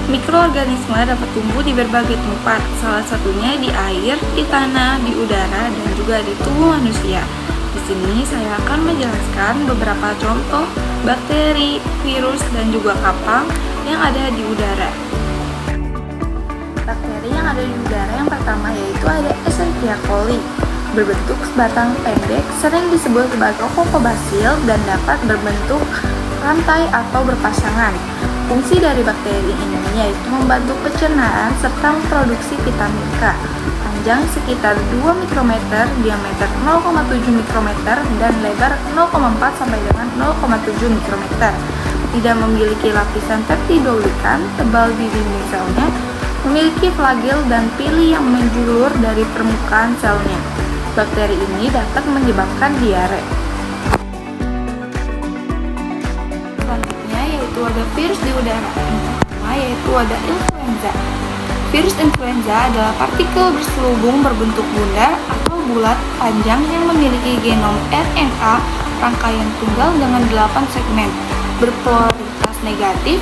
Mikroorganisme dapat tumbuh di berbagai tempat, salah satunya di air, di tanah, di udara, dan juga di tubuh manusia. Di sini saya akan menjelaskan beberapa contoh bakteri, virus, dan juga kapang yang ada di udara. Bakteri yang ada di udara yang pertama yaitu ada Escherichia coli. Berbentuk sebatang pendek, sering disebut sebagai kokobacil dan dapat berbentuk rantai atau berpasangan. Fungsi dari bakteri ini yaitu membantu pencernaan serta memproduksi vitamin K. Panjang sekitar 2 mikrometer, diameter 0,7 mikrometer, dan lebar 0,4 sampai dengan 0,7 mikrometer. Tidak memiliki lapisan peptidoglikan tebal di dinding selnya, memiliki flagel dan pili yang menjulur dari permukaan selnya. Bakteri ini dapat menyebabkan diare. Selanjutnya yaitu ada virus di udara. Yang pertama yaitu ada influenza. Virus influenza adalah partikel berselubung berbentuk bundar atau bulat panjang yang memiliki genom RNA rangkaian tunggal dengan 8 segmen, berpolaritas negatif,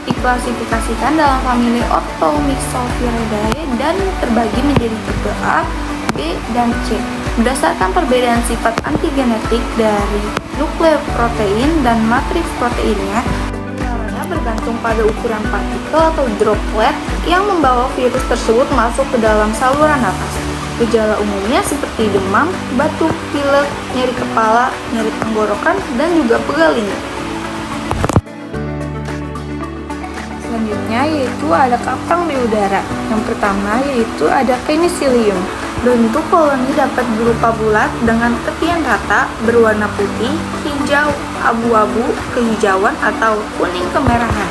diklasifikasikan dalam famili Otomyxoviridae dan terbagi menjadi tipe A, B, dan C. Berdasarkan perbedaan sifat antigenetik dari nukleoprotein dan matriks proteinnya, penularannya bergantung pada ukuran partikel atau droplet yang membawa virus tersebut masuk ke dalam saluran napas. Gejala umumnya seperti demam, batuk, pilek, nyeri kepala, nyeri tenggorokan, dan juga pegal. Selanjutnya yaitu ada kapang di udara. Yang pertama yaitu ada Penicillium. Bentuk koloni dapat berupa bulat dengan tepian rata, berwarna putih, hijau, abu-abu, kehijauan atau kuning kemerahan,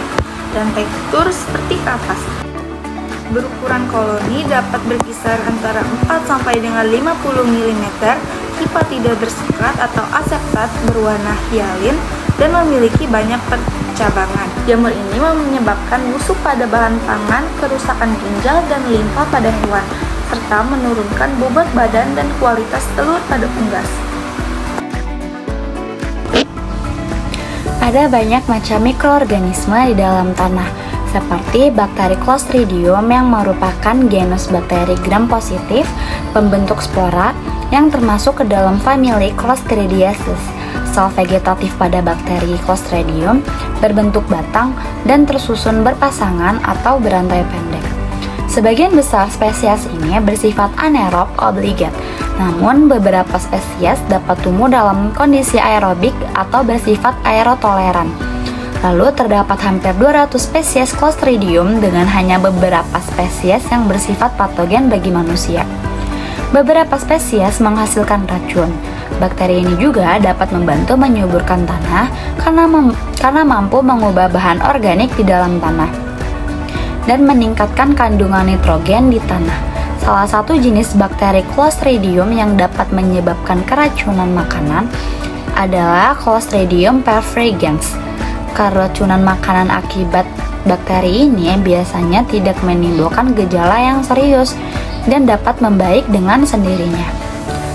dan tekstur seperti kapas. Berukuran koloni dapat berkisar antara 4 sampai dengan 50 mm, tipe tidak bersekat atau aseptat, berwarna hialin, dan memiliki banyak percabangan. Jamur ini menyebabkan busuk pada bahan pangan, kerusakan ginjal dan limfa pada hewan, serta menurunkan bobot badan dan kualitas telur pada unggas. Ada banyak macam mikroorganisme di dalam tanah, seperti bakteri Clostridium yang merupakan genus bakteri gram-positif pembentuk spora yang termasuk ke dalam famili Clostridiaceae. Sel vegetatif pada bakteri Clostridium berbentuk batang dan tersusun berpasangan atau berantai pendek. Sebagian besar spesies ini bersifat anaerob obligat, namun beberapa spesies dapat tumbuh dalam kondisi aerobik atau bersifat aerotoleran. Lalu terdapat hampir 200 spesies Clostridium dengan hanya beberapa spesies yang bersifat patogen bagi manusia. Beberapa spesies menghasilkan racun. Bakteri ini juga dapat membantu menyuburkan tanah karena mampu mengubah bahan organik di dalam tanah dan meningkatkan kandungan nitrogen di tanah. Salah satu jenis bakteri Clostridium yang dapat menyebabkan keracunan makanan adalah Clostridium perfringens. Keracunan makanan akibat bakteri ini biasanya tidak menimbulkan gejala yang serius dan dapat membaik dengan sendirinya.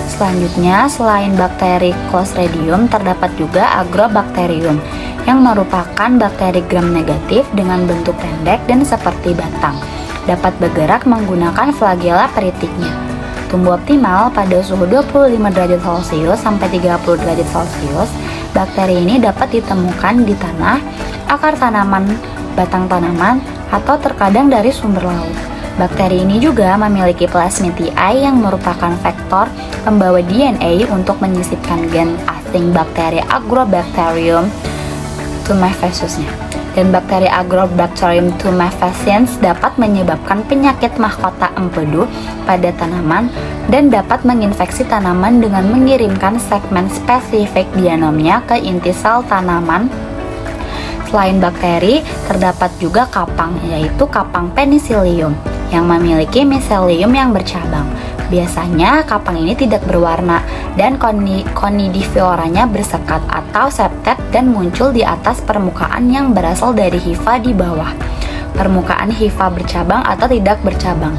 Selanjutnya, selain bakteri Clostridium, terdapat juga Agrobacterium yang merupakan bakteri gram negatif dengan bentuk pendek dan seperti batang. Dapat bergerak menggunakan flagela peritiknya. Tumbuh optimal pada suhu 25 derajat Celcius sampai 30 derajat Celcius. Bakteri ini dapat ditemukan di tanah, akar tanaman, batang tanaman, atau terkadang dari sumber laut. Bakteri ini juga memiliki plasmidiae yang merupakan vektor pembawa DNA untuk menyisipkan gen asing bakteri Agrobacterium tumefaciusnya. Dan bakteri Agrobacterium tumefaciens dapat menyebabkan penyakit mahkota empedu pada tanaman dan dapat menginfeksi tanaman dengan mengirimkan segmen spesifik genomnya ke inti sel tanaman. Selain bakteri, terdapat juga kapang, yaitu kapang Penicillium yang memiliki miselium yang bercabang. Biasanya kapang ini tidak berwarna dan konidifloranya bersekat atau septet dan muncul di atas permukaan yang berasal dari hifa di bawah. Permukaan hifa bercabang atau tidak bercabang.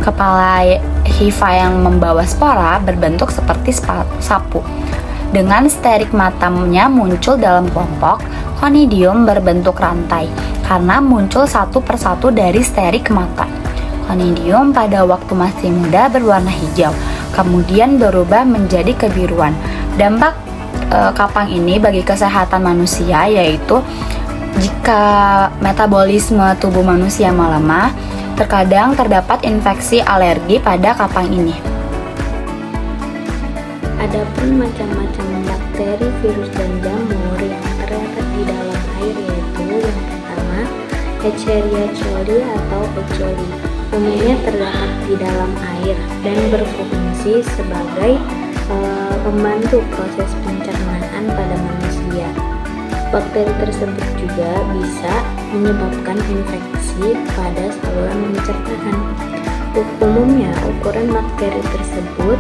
Kepala hifa yang membawa spora berbentuk seperti sapu. Dengan sterimatamnya muncul dalam kelompok, Conidium berbentuk rantai karena muncul satu persatu dari steri ke mata. Conidium pada waktu masih muda berwarna hijau, kemudian berubah menjadi kebiruan. Dampak kapang ini bagi kesehatan manusia yaitu jika metabolisme tubuh manusia melemah, terkadang terdapat infeksi alergi pada kapang ini. Adapun macam-macam bakteri, virus, dan jamur yang terdapat di dalam air yaitu yang pertama, Escherichia coli atau E. coli. Umumnya terdapat di dalam air dan berfungsi sebagai pembantu proses pencernaan pada manusia. Bakteri tersebut juga bisa menyebabkan infeksi pada saluran pencernaan. Umumnya ukuran bakteri tersebut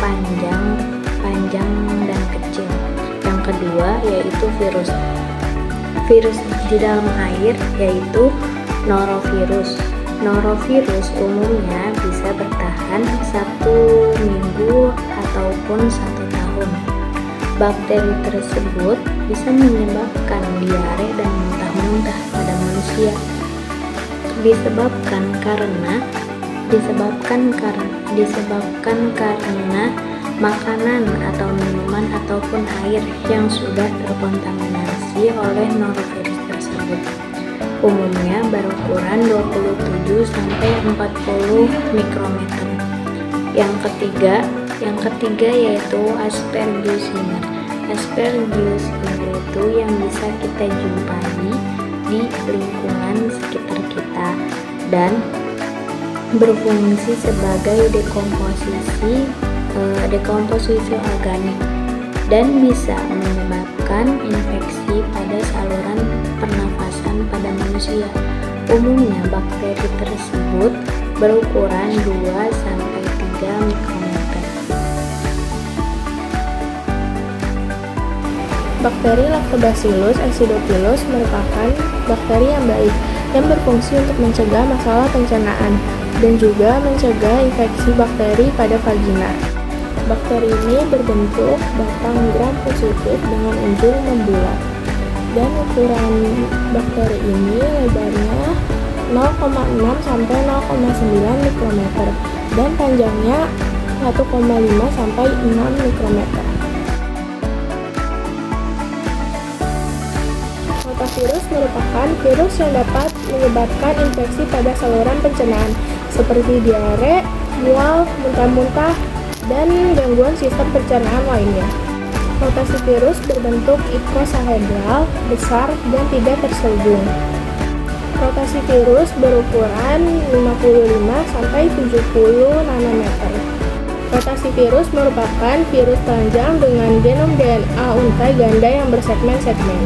panjang dan kecil. Yang kedua yaitu virus. Virus di dalam air yaitu norovirus. Norovirus umumnya bisa bertahan 1 minggu ataupun 1 tahun. Bakteri tersebut bisa menyebabkan diare dan muntah-muntah pada manusia. Disebabkan karena makanan atau minuman ataupun air yang sudah terkontaminasi oleh norovirus tersebut. Umumnya berukuran 27 sampai 40 mikrometer. Yang ketiga yaitu Aspergillus. Aspergillus itu yang bisa kita jumpai di lingkungan sekitar kita dan berfungsi sebagai dekomposisi organik dan bisa menyebabkan infeksi pada saluran pernafasan pada manusia. Umumnya bakteri tersebut berukuran 2 sampai 3 mikrometer. Bakteri Lactobacillus acidophilus merupakan bakteri yang baik yang berfungsi untuk mencegah masalah pencernaan dan juga mencegah infeksi bakteri pada vagina. Bakteri ini berbentuk batang gram positif dengan ujung membulat dan ukuran bakteri ini lebarnya 0,6 sampai 0,9 mikrometer dan panjangnya 1,5 sampai 6 mikrometer. Rotavirus merupakan virus yang dapat menyebabkan infeksi pada saluran pencernaan seperti diare, mual, muntah-muntah, dan gangguan sistem pencernaan lainnya. Rotasi virus berbentuk icosahedral, besar, dan tidak terselubung. Rotasi virus berukuran 55 sampai 70 nanometer. Rotasi virus merupakan virus telanjang dengan genom DNA untai ganda yang bersegmen-segmen.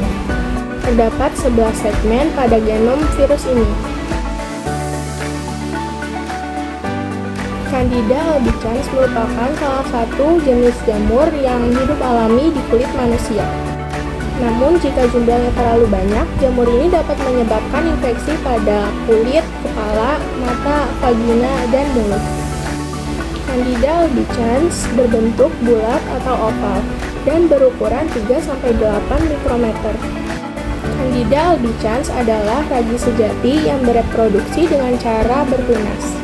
Terdapat 11 segmen pada genom virus ini. Candida albicans merupakan salah satu jenis jamur yang hidup alami di kulit manusia. Namun jika jumlahnya terlalu banyak, jamur ini dapat menyebabkan infeksi pada kulit, kepala, mata, vagina, dan mulut. Candida albicans berbentuk bulat atau oval dan berukuran 3-8 mikrometer. Candida albicans adalah ragi sejati yang bereproduksi dengan cara bertunas.